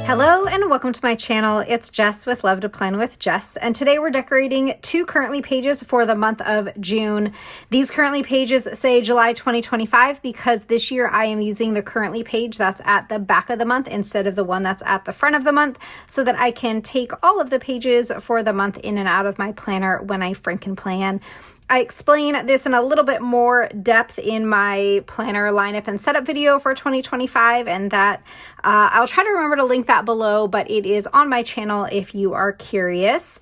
Hello and welcome to my channel. It's Jess with Love to Plan with Jess, and today we're decorating two currently pages for the month of June. These currently pages say July 2025 because this year I am using the currently page that's at the back of the month instead of the one that's at the front of the month so that I can take all of the pages for the month in and out of my planner when I frankenplan. I explain this in a little bit more depth in my planner lineup and setup video for 2025, and that I'll try to remember to link that below, but it is on my channel if you are curious.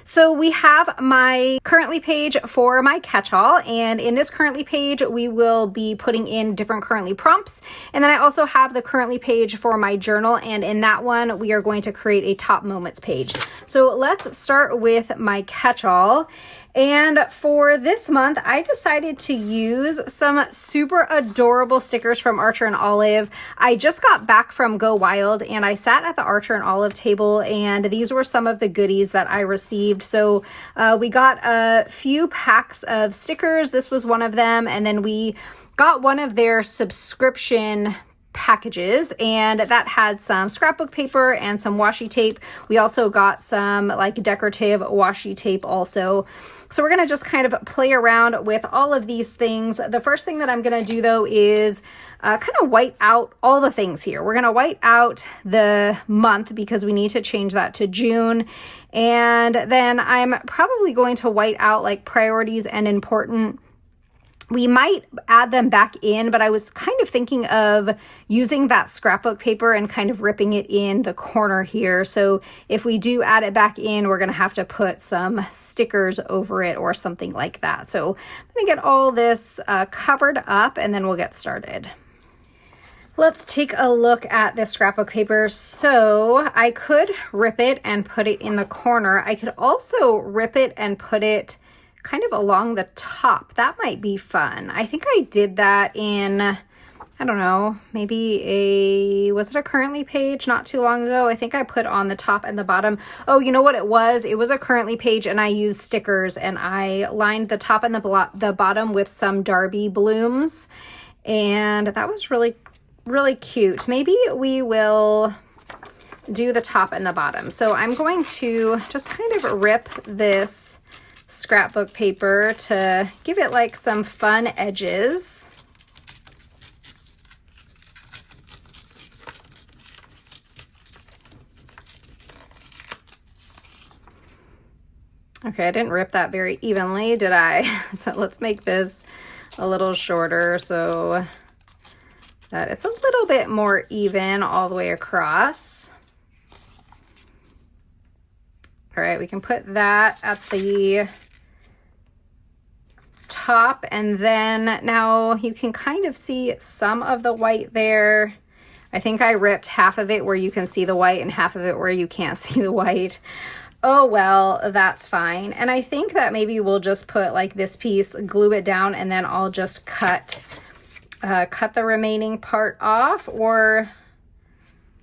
So we have my currently page for my catch-all, and in this currently page we will be putting in different currently prompts, and then I also have the currently page for my journal, and in that one we are going to create a top moments page. So let's start with my catch-all. And for this month, I decided to use some super adorable stickers from Archer and Olive. I just got back from Go Wild and I sat at the Archer and Olive table, and these were some of the goodies that I received. So we got a few packs of stickers. This was one of them. And then we got one of their subscription packages, and that had some scrapbook paper and some washi tape. We also got some like decorative washi tape also. So we're going to just kind of play around with all of these things. The first thing that I'm going to do though is kind of white out all the things here. We're going to white out the month because we need to change that to June. And then I'm probably going to white out like priorities and important. We might add them back in, but I was kind of thinking of using that scrapbook paper and kind of ripping it in the corner here. So if we do add it back in, we're going to have to put some stickers over it or something like that. So I'm going to get all this covered up and then we'll get started. Let's take a look at this scrapbook paper. So I could rip it and put it in the corner. I could also rip it and put it kind of along the top. That might be fun. I think I did that in, I don't know, maybe was it a currently page not too long ago? I think I put on the top and the bottom. Oh, you know what it was? It was a currently page and I used stickers and I lined the top and the bottom with some Darby blooms. And that was really, really cute. Maybe we will do the top and the bottom. So I'm going to just kind of rip this scrapbook paper to give it like some fun edges. Okay, I didn't rip that very evenly, did I? So let's make this a little shorter so that it's a little bit more even all the way across. All right, we can put that at the top, and then now you can kind of see some of the white there. I think I ripped half of it where you can see the white and half of it where you can't see the white. Oh well, that's fine. And I think that maybe we'll just put like this piece, glue it down, and then I'll just cut the remaining part off, or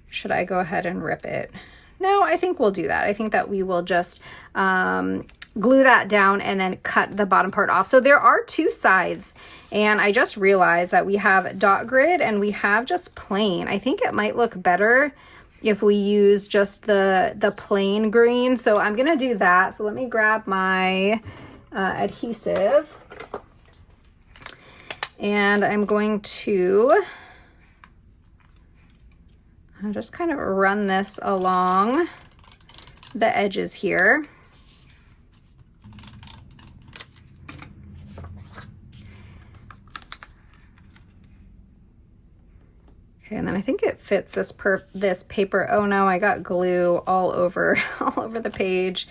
should I go ahead and rip it? No, I think we'll do that. I think that we will just glue that down and then cut the bottom part off. So there are two sides, and I just realized that we have dot grid and we have just plain. I think it might look better if we use just the plain green. So I'm gonna do that. So let me grab my adhesive, and I'm going to I'll just kind of run this along the edges here. Okay, and then I think it fits this paper. Oh no, I got glue all over the page.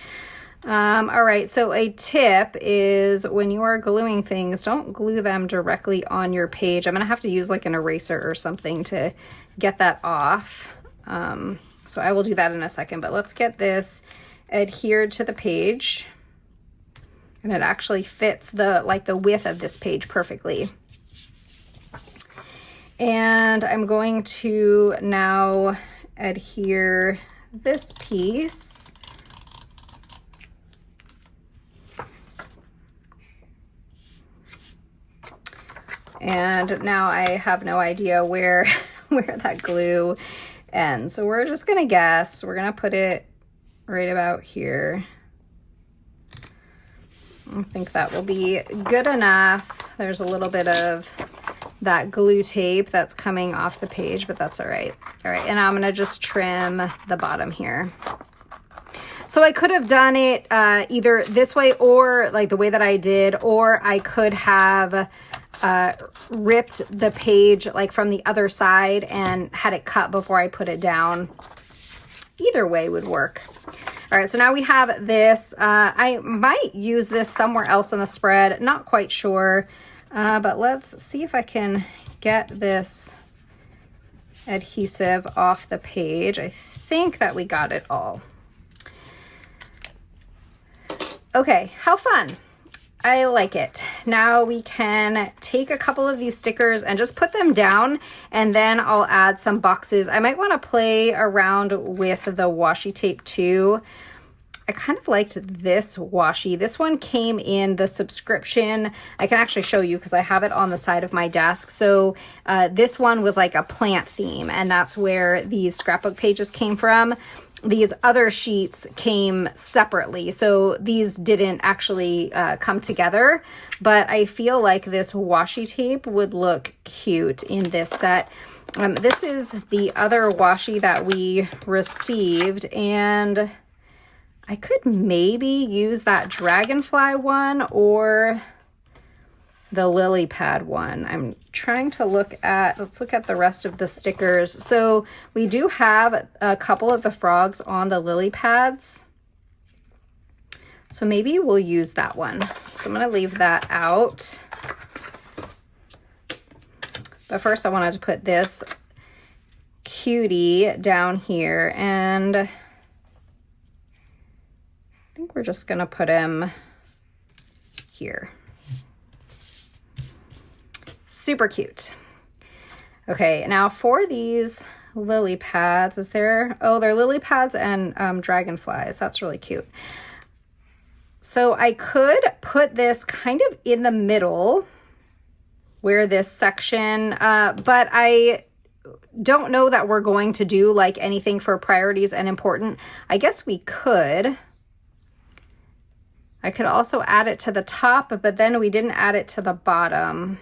All right, so a tip is when you are gluing things, don't glue them directly on your page. I'm gonna have to use like an eraser or something to get that off. So I will do that in a second, but let's get this adhered to the page. And it actually fits the width of this page perfectly. And I'm going to now adhere this piece. And now I have no idea where that glue end. So we're just gonna guess. We're gonna put it right about here. I think that will be good enough. There's a little bit of that glue tape that's coming off the page, but that's all right. All right, and I'm gonna just trim the bottom here. So I could have done it either this way or like the way that I did, or I could have ripped the page like from the other side and had it cut before I put it down. Either way would work. All right, so now we have this. I might use this somewhere else in the spread, not quite sure, but let's see if I can get this adhesive off the page. I think that we got it all. Okay, how fun. I like it. Now we can take a couple of these stickers and just put them down, and then I'll add some boxes. I might want to play around with the washi tape too. I kind of liked this washi. This one came in the subscription. I can actually show you because I have it on the side of my desk. So this one was like a plant theme, and that's where these scrapbook pages came from. These other sheets came separately, so these didn't actually come together, but I feel like this washi tape would look cute in this set. This is the other washi that we received, and I could maybe use that dragonfly one or the lily pad one. I'm trying to look at, let's look at the rest of the stickers. So we do have a couple of the frogs on the lily pads. So maybe we'll use that one. So I'm gonna leave that out. But first I wanted to put this cutie down here, and I think we're just gonna put him here. Super cute. Okay, now for these lily pads, is there, oh, they're lily pads and dragonflies. That's really cute. So I could put this kind of in the middle where this section, but I don't know that we're going to do like anything for priorities and important. I guess we could. I could also add it to the top, but then we didn't add it to the bottom.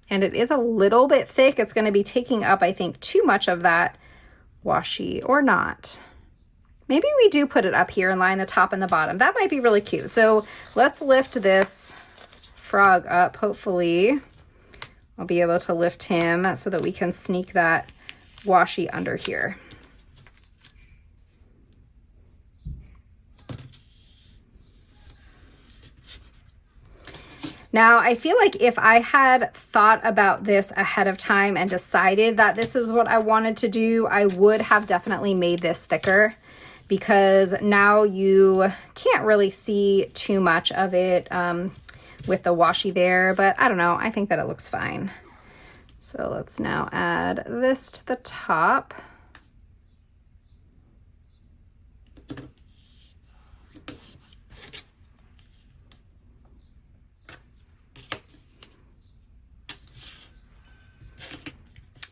And it is a little bit thick. It's going to be taking up, I think, too much of that washi, or not. Maybe we do put it up here and line the top and the bottom. That might be really cute. So let's lift this frog up. Hopefully I'll be able to lift him so that we can sneak that washi under here. Now, I feel like if I had thought about this ahead of time and decided that this is what I wanted to do, I would have definitely made this thicker, because now you can't really see too much of it with the washi there, but I don't know, I think that it looks fine. So let's now add this to the top.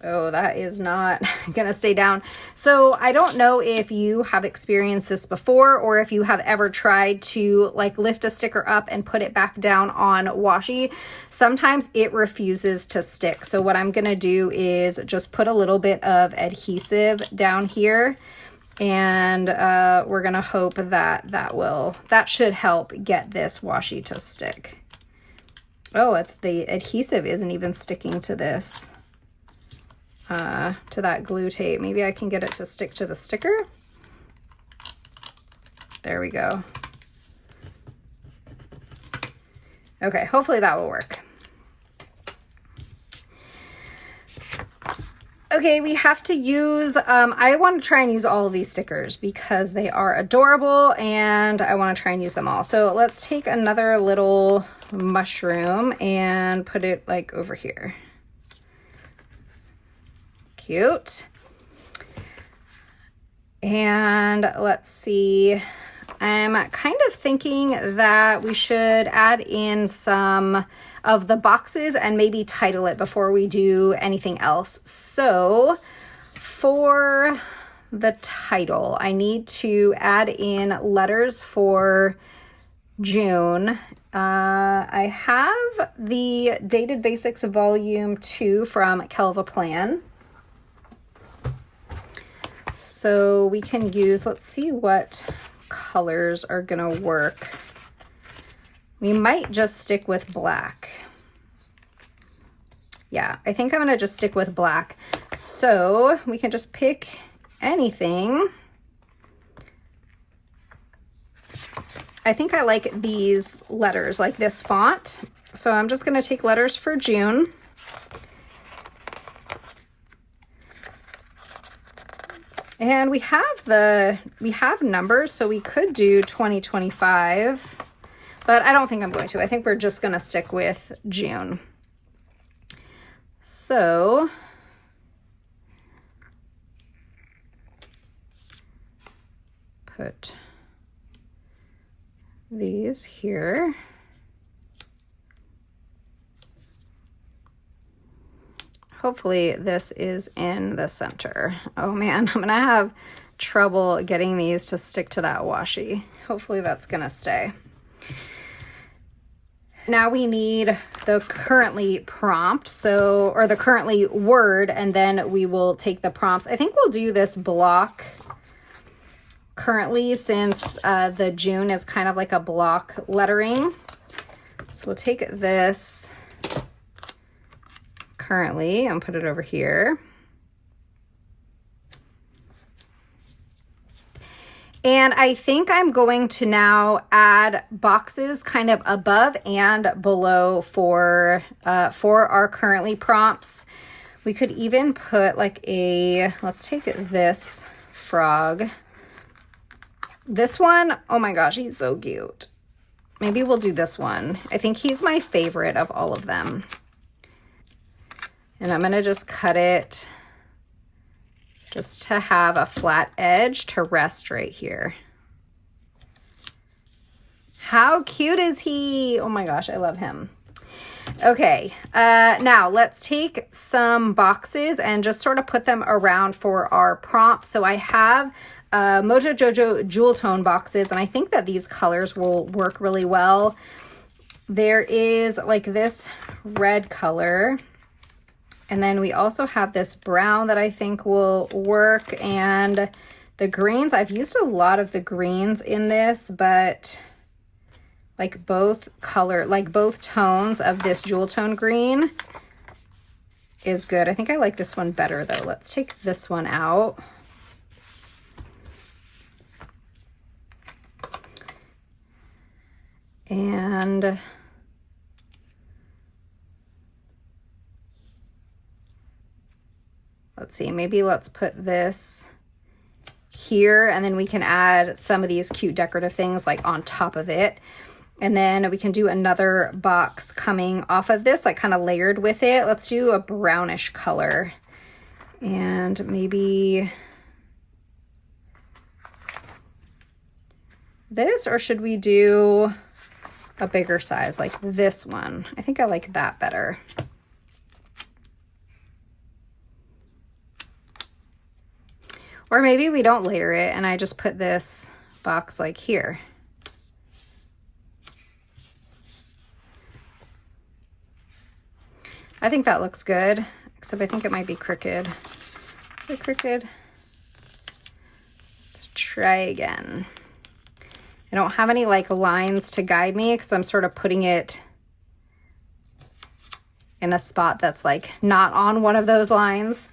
Oh, that is not gonna stay down. So I don't know if you have experienced this before, or if you have ever tried to like lift a sticker up and put it back down on washi. Sometimes it refuses to stick. So what I'm gonna do is just put a little bit of adhesive down here, and we're gonna hope that that should help get this washi to stick. Oh, it's the adhesive isn't even sticking to this. To that glue tape. Maybe I can get it to stick to the sticker. There we go. Okay, hopefully that will work. Okay, we have to use, I want to try and use all of these stickers because they are adorable and I want to try and use them all. So let's take another little mushroom and put it like over here. Cute. And let's see, I'm kind of thinking that we should add in some of the boxes and maybe title it before we do anything else. So for the title, I need to add in letters for June. I have the Dated Basics Volume 2 from Kelva Plan. So we can use, let's see what colors are gonna work. We might just stick with black. Yeah, I think I'm gonna just stick with black. So we can just pick anything. I think I like these letters, like this font. So I'm just gonna take letters for June. And we have numbers, so we could do 2025, but I don't think I'm going to. I think we're just gonna stick with June. So put these here. Hopefully this is in the center. Oh man, I'm gonna have trouble getting these to stick to that washi. Hopefully that's gonna stay. Now we need the currently prompt, or the currently word, and then we will take the prompts. I think we'll do this block currently, since the June is kind of like a block lettering. So we'll take this currently and put it over here. And I think I'm going to now add boxes kind of above and below for our currently prompts. We could even put like let's take this frog. This one, oh my gosh, he's so cute. Maybe we'll do this one. I think he's my favorite of all of them. And I'm gonna just cut it just to have a flat edge to rest right here. How cute is he? Oh my gosh, I love him. Okay, now let's take some boxes and just sort of put them around for our prompt. So I have Mojo Jojo Jewel Tone boxes, and I think that these colors will work really well. There is like this red color, and then we also have this brown that I think will work, and the greens. I've used a lot of the greens in this, but like both tones of this jewel tone green is good. I think I like this one better though. Let's take this one out. And let's see, maybe let's put this here, and then we can add some of these cute decorative things like on top of it. And then we can do another box coming off of this, like kind of layered with it. Let's do a brownish color. And maybe this, or should we do a bigger size like this one? I think I like that better. Or maybe we don't layer it and I just put this box like here. I think that looks good, except I think it might be crooked. Is it crooked? Let's try again. I don't have any like lines to guide me because I'm sort of putting it in a spot that's like not on one of those lines.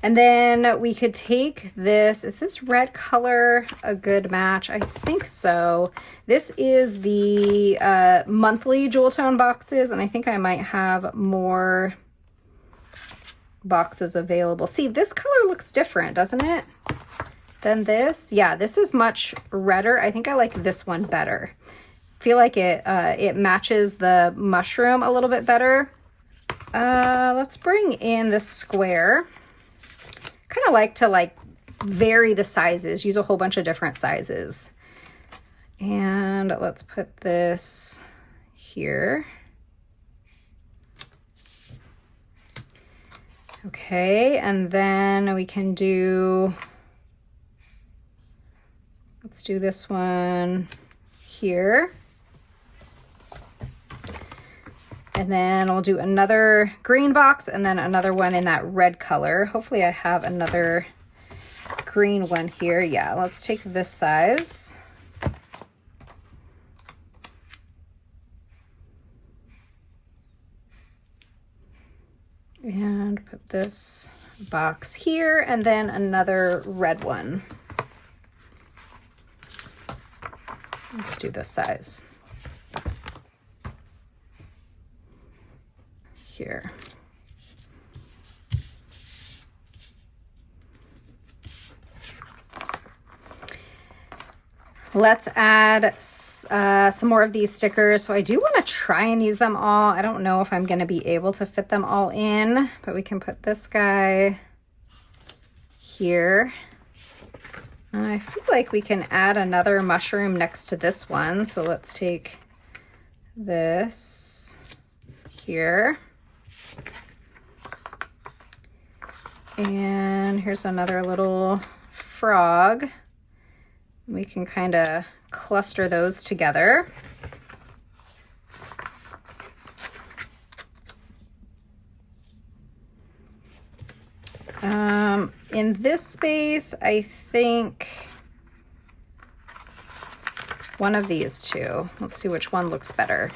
And then we could take this, is this red color a good match? I think so. This is the monthly jewel tone boxes, and I think I might have more boxes available. See, this color looks different, doesn't it, than this? Yeah, this is much redder. I think I like this one better. I feel like it matches the mushroom a little bit better. Let's bring in the square. Kind of like to vary the sizes, use a whole bunch of different sizes. And let's put this here. Okay, and then we can do, let's do this one here. And then we'll do another green box and then another one in that red color. Hopefully I have another green one here. Yeah, let's take this size. And put this box here and then another red one. Let's do this size. Here. Let's add some more of these stickers. So I do want to try and use them all. I don't know if I'm going to be able to fit them all in, but we can put this guy here. And I feel like we can add another mushroom next to this one. So let's take this here. And here's another little frog. We can kind of cluster those together. In this space, I think one of these two. Let's see which one looks better.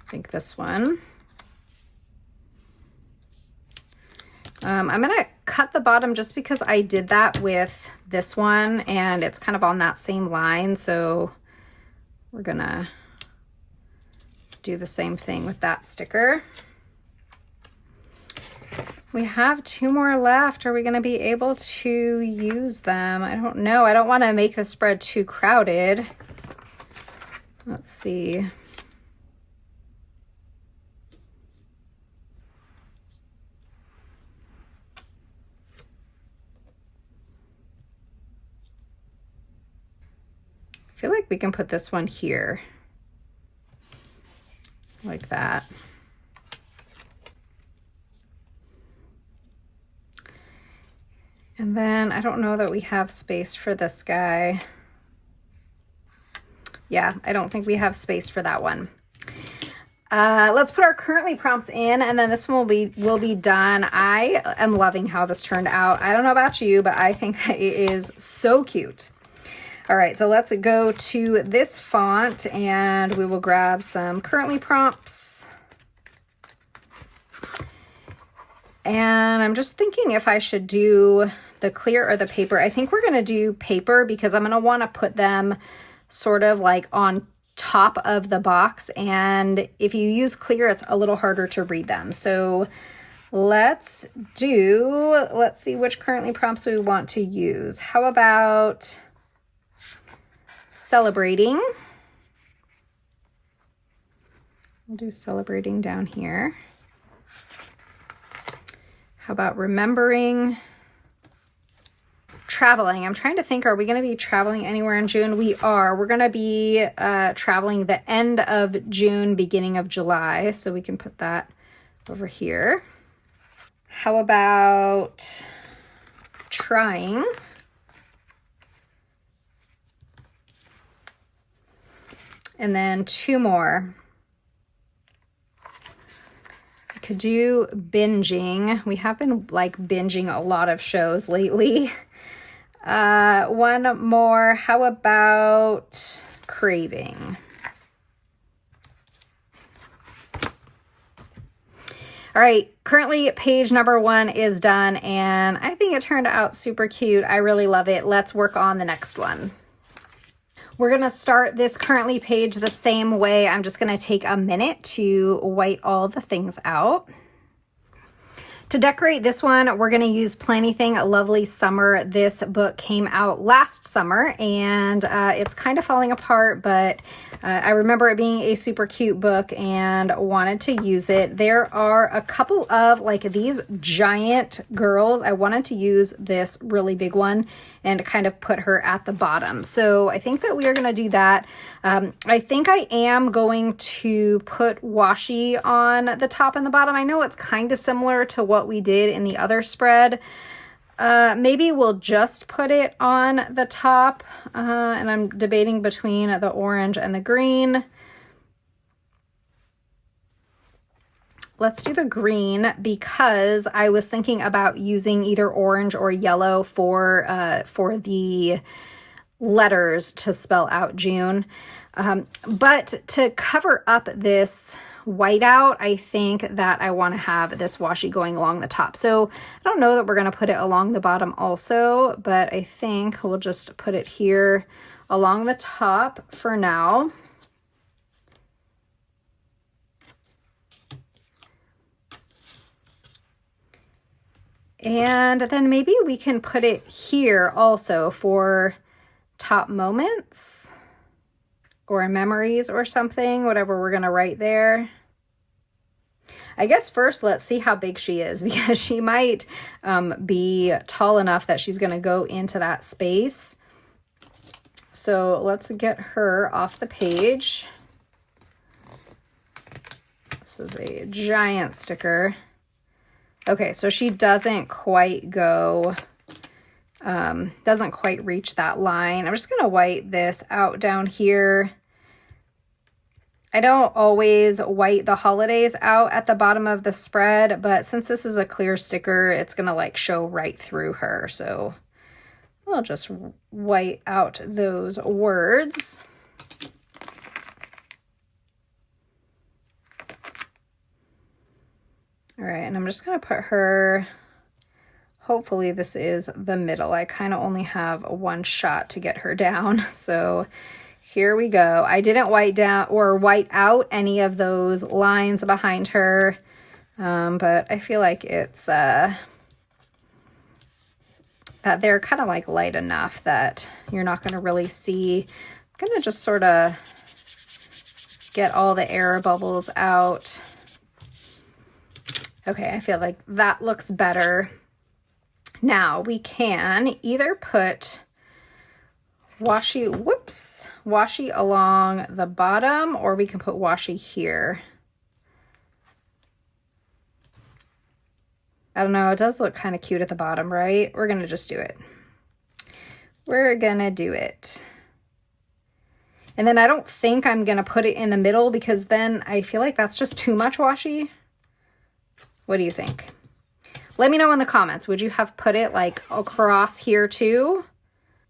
I think this one. I'm gonna cut the bottom just because I did that with this one and it's kind of on that same line. So we're gonna do the same thing with that sticker. We have two more left. Are we gonna be able to use them? I don't know. I don't wanna make the spread too crowded. Let's see. I feel like we can put this one here, like that. And then I don't know that we have space for this guy. Yeah, I don't think we have space for that one. Let's put our currently prompts in and then this one will be done. I am loving how this turned out. I don't know about you, but I think that it is so cute. All right, so let's go to this font and we will grab some currently prompts. And I'm just thinking if I should do the clear or the paper. I think we're gonna do paper because I'm gonna wanna put them sort of like on top of the box. And if you use clear, it's a little harder to read them. So let's see which currently prompts we want to use. How about celebrating? We'll do celebrating down here. How about remembering? Traveling. I'm trying to think, are we going to be traveling anywhere in June? We are. We're going to be traveling the end of June, beginning of July. So we can put that over here. How about trying? And then two more. I could do binging. We have been like binging a lot of shows lately. One more. How about craving? All right, currently page number 1 is done and I think it turned out super cute. I really love it. Let's work on the next one. We're gonna start this currently page the same way. I'm just gonna take a minute to white all the things out. To decorate this one, we're going to use Planything Lovely Summer. This book came out last summer and it's kind of falling apart, but I remember it being a super cute book and wanted to use it. There are a couple of like these giant girls. I wanted to use this really big one and kind of put her at the bottom. So I think that we are going to do that. I think I am going to put washi on the top and the bottom. I know it's kind of similar to what we did in the other spread. Maybe we'll just put it on the top, and I'm debating between the orange and the green. Let's do the green because I was thinking about using either orange or yellow for the letters to spell out June. But to cover up this whiteout, I think that I want to have this washi going along the top. So I don't know that we're going to put it along the bottom also, but I think we'll just put it here along the top for now. And then maybe we can put it here also for top moments or memories or something, whatever we're going to write there. I guess first let's see how big she is because she might be tall enough that she's going to go into that space. So let's get her off the page. This is a giant sticker. Okay, so she doesn't quite go, doesn't quite reach that line. I'm just going to white this out down here. I don't always white the holidays out at the bottom of the spread, but since this is a clear sticker, it's going to like show right through her. So I'll just white out those words. All right, and I'm just going to put her, hopefully this is the middle. I kind of only have one shot to get her down. So here we go. I didn't white down or white out any of those lines behind her, but I feel like it's, that they're kind of like light enough that you're not going to really see. I'm going to just sort of get all the air bubbles out. Okay, I feel like that looks better. Now we can either put washi along the bottom, or we can put washi here. I don't know, it does look kind of cute at the bottom, right? We're gonna just do it. We're gonna do it. And then I don't think I'm gonna put it in the middle because then I feel like that's just too much washi. What do you think? Let me know in the comments. Would you have put it like across here too?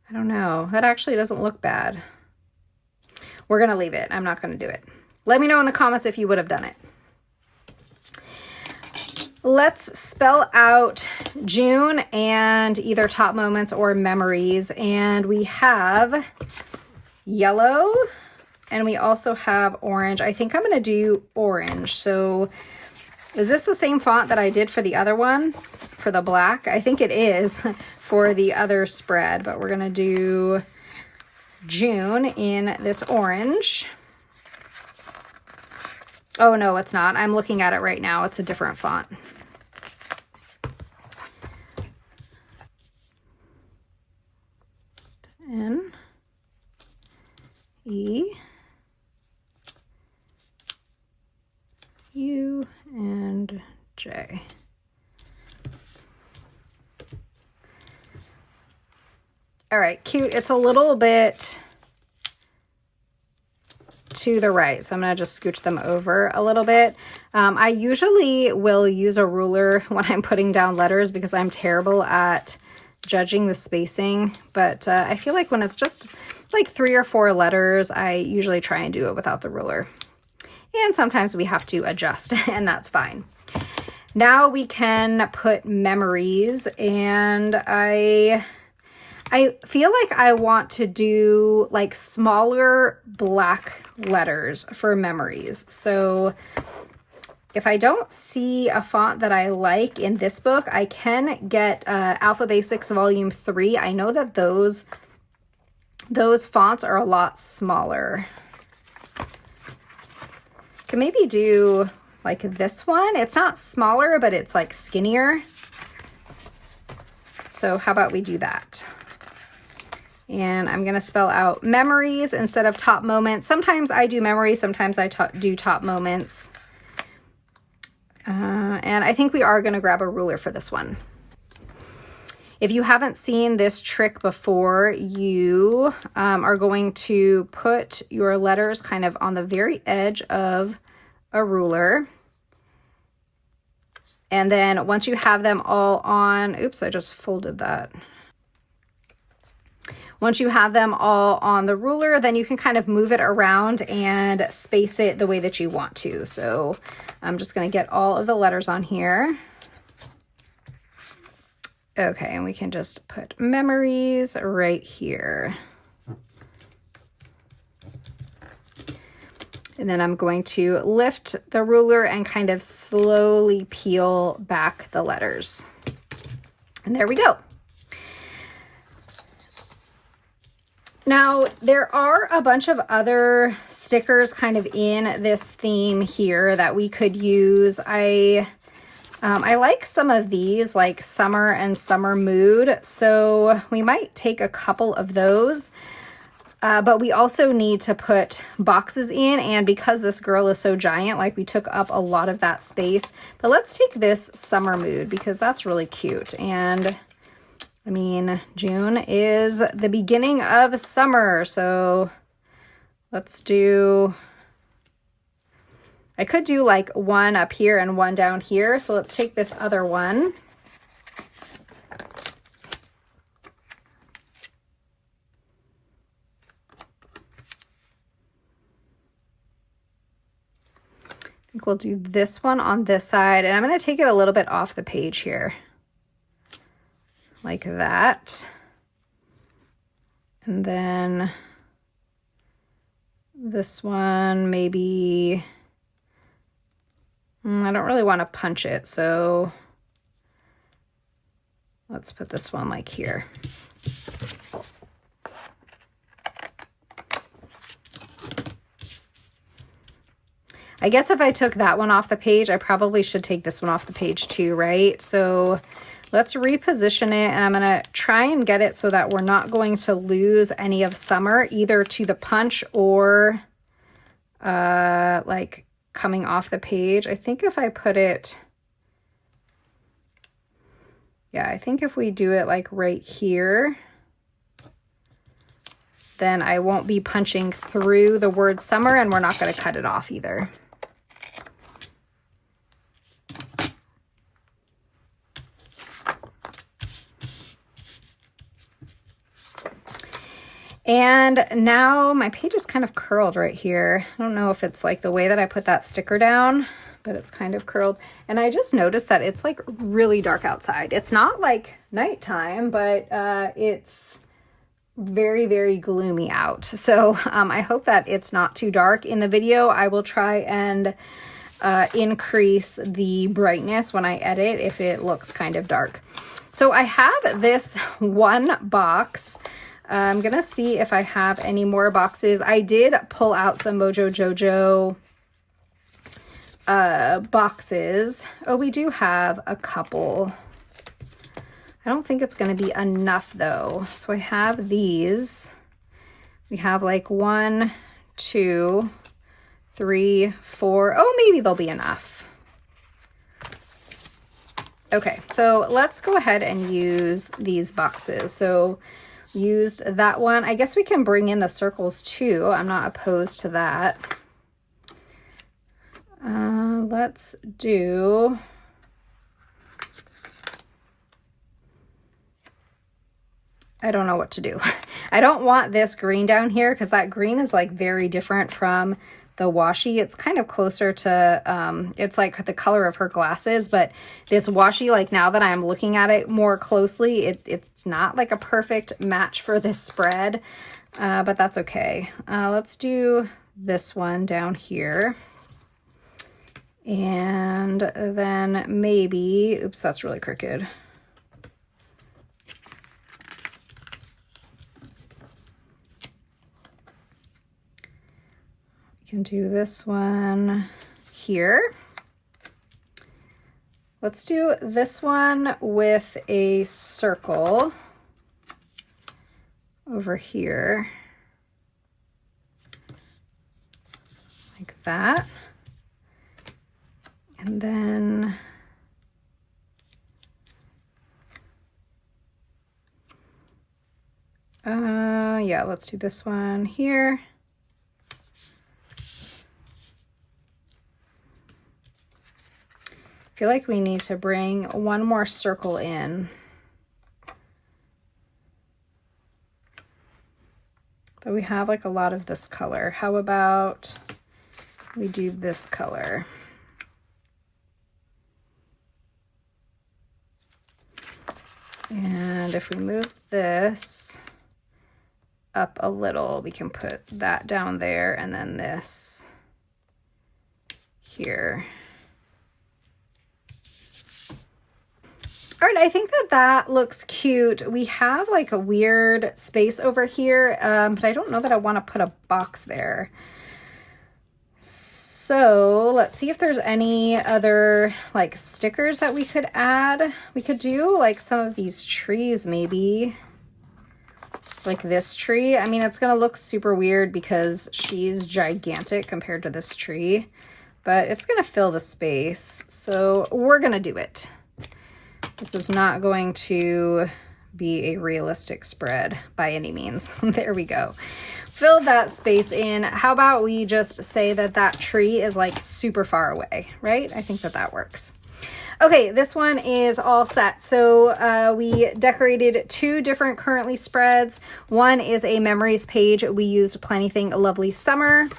I don't know. That actually doesn't look bad. We're going to leave it. I'm not going to do it. Let me know in the comments if you would have done it. Let's spell out June and either top moments or memories. And we have yellow and we also have orange. I think I'm going to do orange. So is this the same font that I did for the other one, for the black? I think it is for the other spread, but we're going to do June in this orange. Oh, no, it's not. I'm looking at it right now. It's a different font. N, E, U, and J. All right, cute. It's a little bit to the right, so I'm gonna just scooch them over a little bit. I usually will use a ruler when I'm putting down letters because I'm terrible at judging the spacing, but I feel like when it's just like 3 or 4 letters, I usually try and do it without the ruler. And sometimes we have to adjust, and that's fine. Now we can put memories, and I feel like I want to do like smaller black letters for memories. So if I don't see a font that I like in this book, I can get Alpha Basics Volume 3. I know that those fonts are a lot smaller. Can maybe do like this one. It's not smaller, but it's like skinnier. So how about we do that? And I'm going to spell out memories instead of top moments. Sometimes I do memories, sometimes I do top moments. And I think we are going to grab a ruler for this one. If you haven't seen this trick before, you are going to put your letters kind of on the very edge of a ruler. And then once you have them all on, oops, I just folded that. Once you have them all on the ruler, then you can kind of move it around and space it the way that you want to. So I'm just going to get all of the letters on here. Okay, and we can just put memories right here. And then I'm going to lift the ruler and kind of slowly peel back the letters. And there we go. Now, there are a bunch of other stickers kind of in this theme here that we could use. I like some of these, like Summer and Summer Mood, so we might take a couple of those. But we also need to put boxes in, and because this girl is so giant, like we took up a lot of that space. But let's take this Summer Mood because that's really cute. And I mean, June is the beginning of summer, so let's do, I could do like one up here and one down here. So let's take this other one. I think we'll do this one on this side, and I'm going to take it a little bit off the page here. Like that. And then this one, maybe, I don't really want to punch it, so let's put this one like here. I guess if I took that one off the page, I probably should take this one off the page too, right? So let's reposition it, and I'm going to try and get it so that we're not going to lose any of summer, either to the punch or like coming off the page. I think if I put it, yeah, I think if we do it like right here, then I won't be punching through the word summer, and we're not going to cut it off either. And now my page is kind of curled right here. I don't know if it's like the way that I put that sticker down, but it's kind of curled. And I just noticed that it's like really dark outside. It's not like nighttime, but it's very, very gloomy out. So I hope that it's not too dark. In the video, I will try and increase the brightness when I edit if it looks kind of dark. So I have this one box. I'm going to see if I have any more boxes. I did pull out some Mojo Jojo boxes. Oh, we do have a couple. I don't think it's going to be enough though. So I have these. We have like 1, 2, 3, 4. Oh, maybe they'll be enough. Okay, so let's go ahead and use these boxes. So used that one. I guess we can bring in the circles too. I'm not opposed to that. Let's do, I don't know what to do. I don't want this green down here because that green is like very different from the washi. It's kind of closer to, it's like the color of her glasses, but this washi, like now that I'm looking at it more closely, it's not like a perfect match for this spread, but that's okay. Let's do this one down here. And then maybe, oops, that's really crooked. We can do this one here. Let's do this one with a circle over here, like that. And then yeah, let's do this one here. I feel like we need to bring one more circle in. But we have like a lot of this color. How about we do this color? And if we move this up a little, we can put that down there and then this here. All right, I think that that looks cute. We have like a weird space over here, but I don't know that I want to put a box there. So let's see if there's any other like stickers that we could add. We could do like some of these trees maybe. Like this tree. I mean, it's gonna look super weird because she's gigantic compared to this tree, but it's gonna fill the space. So we're gonna do it. This is not going to be a realistic spread by any means. There we go. Fill that space in. How about we just say that that tree is like super far away, right? I think that that works. Okay, this one is all set. So we decorated two different currently spreads. One is a memories page. We used Planything Lovely Summer.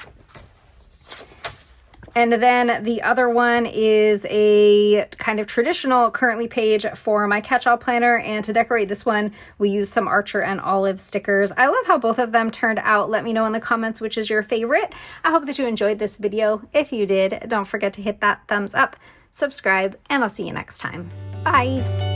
And then the other one is a kind of traditional currently page for my catch-all planner. And to decorate this one, we used some Archer and Olive stickers. I love how both of them turned out. Let me know in the comments which is your favorite. I hope that you enjoyed this video. If you did, don't forget to hit that thumbs up, subscribe, and I'll see you next time. Bye.